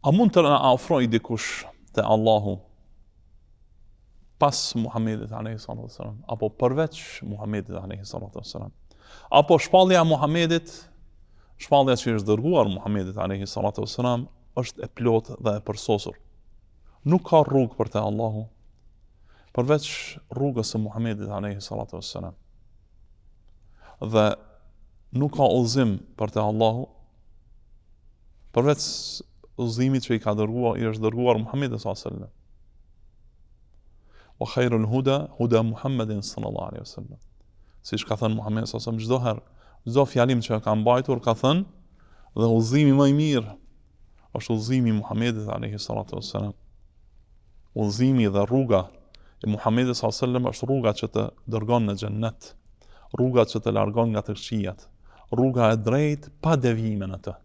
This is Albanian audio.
A mund të na ofroj dikush te Allahu pas Muhamedit alayhi salatu wasalam, apo përveç Muhamedit alayhi salatu wasalam, apo shpallja e Muhamedit, shpallja që është dërguar Muhamedit alayhi salatu wasalam, është e plotë dhe e përsosur. Nuk ka rrugë për te Allahu përveç rrugës së Muhamedit alayhi salatu wasalam. Dhe nuk ka udhëzim për te Allahu përveç udhëzimit që i është dërguar Muhamedi sallallahu alaihi wasallam. Wa khairul huda huda Muhammedin sallallahu alaihi wasallam. Siç ka thënë Muhamedi sallallahu alaihi wasallam, çdo fjalim që ka mbajtur ka thënë, dhe udhëzimi më i mirë është udhëzimi i Muhamedit alaihi salatu wasallam. Udhëzimi dhe rruga e Muhamedit sallallahu alaihi wasallam është rruga që të dërgon në xhennet, rruga që të largon nga të këqijat, rruga e drejtë pa devijime në të.